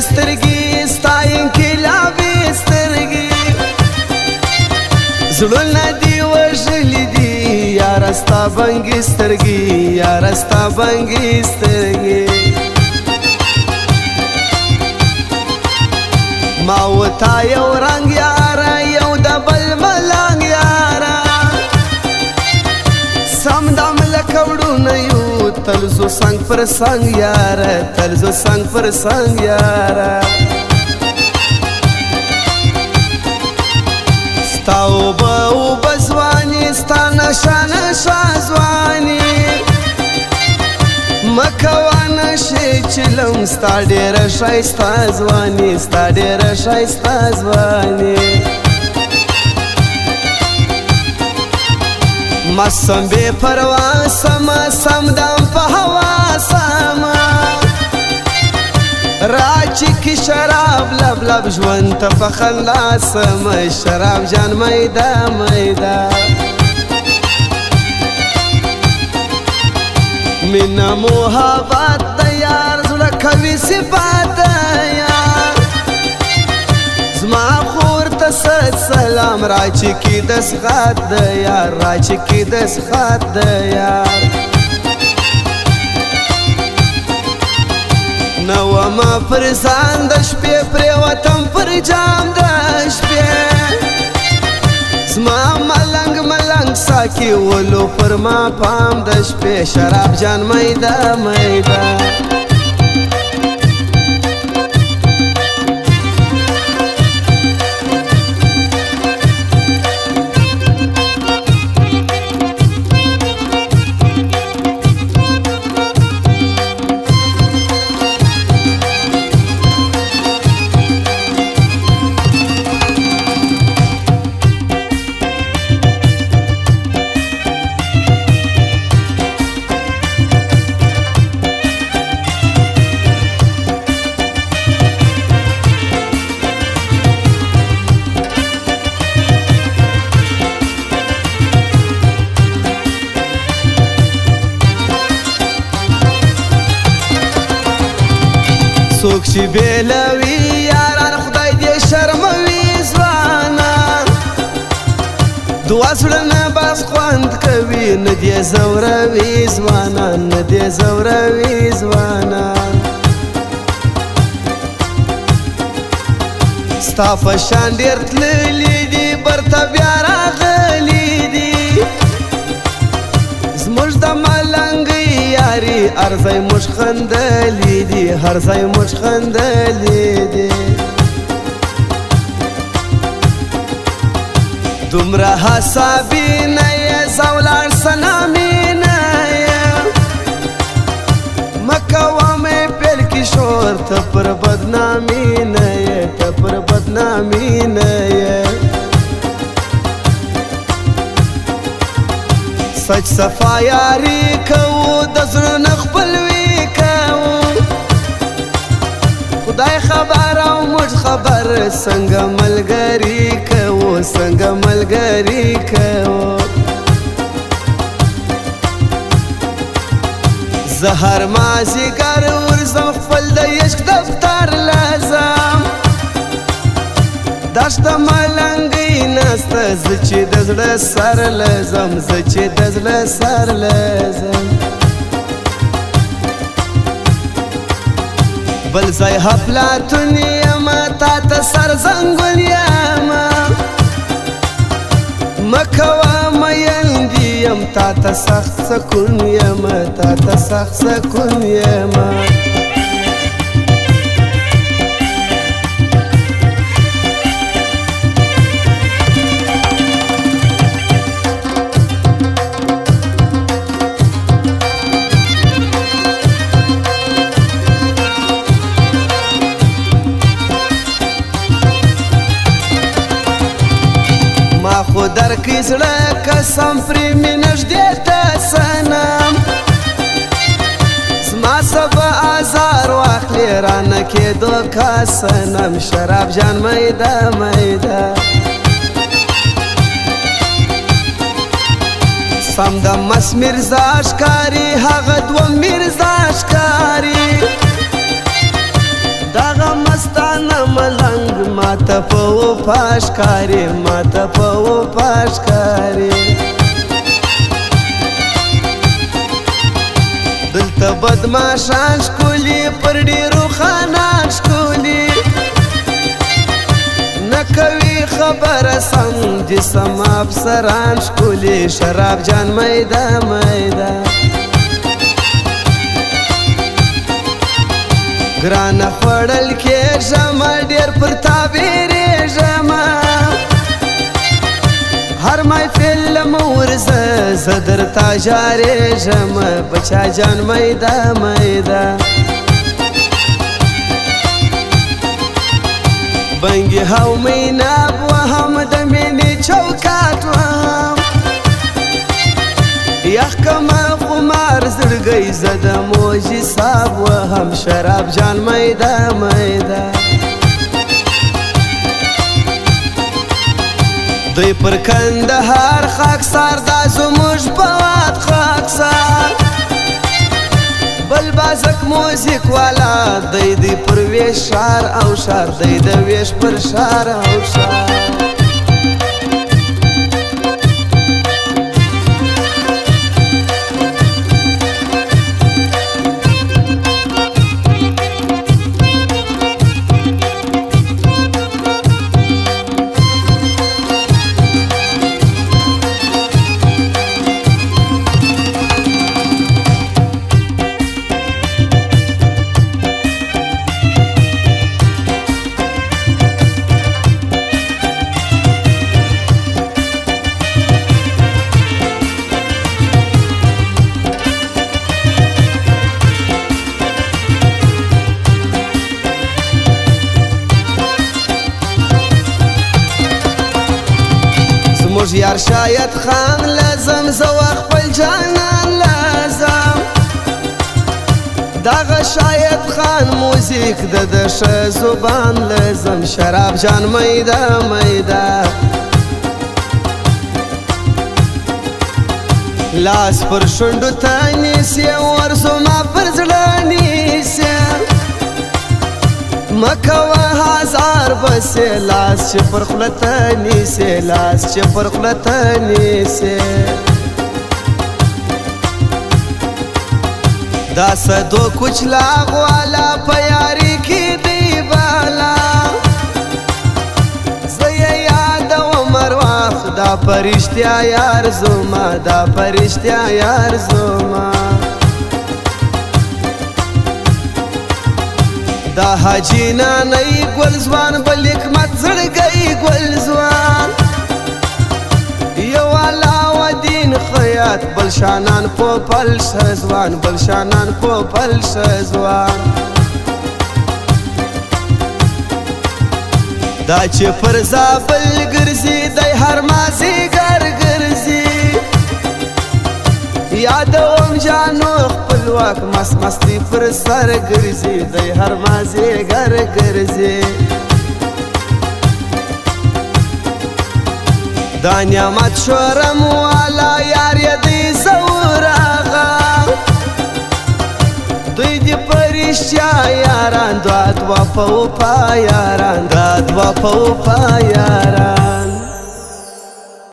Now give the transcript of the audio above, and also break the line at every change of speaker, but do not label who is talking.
سترګې ستا انقلابي سترګې زړونه دې وژلي دي یاره ستا بنګې سترګې یاره ستا بنګې سترګې ما وتا یو رنګ یاره یو د بل ملنګ یاره سم دم لکه وړونه یو تل زو څنګ پر څنګ یاره تل زو څنګ پر څنګ یاره ستا اوبه ځواني ستا نشه نشه ځواني مکوه نشې چلم ستا ډېره ښایسته ځواني ستا ډېره ښایسته ځواني مسم بې پروا سمه سم دم په هوا سمه راچکي شراب لب لب ژوند ته په خندا سمه شراب جان میده میده مینه محبت د یار زړه کوي صفات د یار زما خور ته ست سلام راچکي دسخط د یار راچکي دسخط د یار نوما پر ځان د شپې پرېوتم پر جام د شپې زما ملنګ ملنګ ساکي ولو پر ما پام د شپې شراب جان میده میده څوک چې بیلوي یاران خدای دې شرموي ځوانان دوه زړونه بس خوند کوي نه دې ځوروي ځوانان نه دې ځوروي ځوانان ستا په شان ډېر تللي دي برته بیا راغلي دي زموږ د ملنګۍ یاري هر ځای موږ خندلي دي هر ځای موږ خندلي دي دومره حسابي نه یې زه ولاړ سلامي نه یم مه کوه مې پیل کې شور ته پر بدنامي نه یې ته پر بدنامي نه یې سچ صفا یاري کوو د زړه خپلوي کوو خدای خبر او موږ خبر څنګه ملګري کوو څنګه ملګري کوو زه هر مازدیګر ورځم خپل د عشق دفتر لازم دشت ملنګۍ نسته زه چې د زړه سر لزم زه چې د زړه سر لزم بل ځای حفلاتون یمه تا ته سر زنګون یمه مه کوه میندې یم تا ته سخت سکون یمه تا ته سخت سکون یمه خو درکړي زړه قسم پرې مې نږدې ته صنم زما سبا ازار واخلې رانه کېدو که صنم شراب جان میده میده سم د مس میرزا ښکاري هغه دوه میرزا ښکاري دغه مس ماته په وفا ښکاري ماته په وفا ښکاري دلته بدماشان ښکلي پر ډېرو خانان ښکلي نه کوي خبره سم جسم افسران ښکلي شراب جان میده میده ګرانه خوړل کېږم ډېر پر تا بیریږم هر محفل له ورځه زه درته جارېږم بچا جان میده میده بنګې او میناب وهم د مینې چوکاټ وهم یخ کمه خمار زړګی زه د موجي صاحب وهم شراب جان میده میده دوی پر کندهار خاکسار دا زموږ په واد خاکسار بل بازک موزیک والا دی پر ویش شار او شار دی د ویش پر شار او شار یار شاید خان لازم زو خپل جانان لازم دغه شاید خان موزیک د ښه زبان لازم شراب جان میده میده لاس پر شونډو ته نیسي ورزما پر زړه نیسي مکوه هزار بسې لاس چې پر خوله ته نیسې لاس چې پر خوله ته نیسې دا صدو کوچلاغ والا په یاري کې دی بالا زه یې یادوم هر وخت دا په رښتیا یار زما دا په رښتیا یار زما دا حاجی نانی ګل ځوان بل حکمت زړګی ګل ځوان یو علاوالدین خیاط بل شانان پوپل ښه ځوان بل شانان پوپل ښه ځوان دا چې پر زابل ګرځي دی هر مازیګر ګرځي یادوم جانو خپلواک مست مستی پر سر ګرځي دی هر مازیګر ګرځي دا نعمت شورم والا یار یې دی زور آغا دوی دی په رښتیا یاران دا دوه په وفا یاران دا دوه په وفا یاران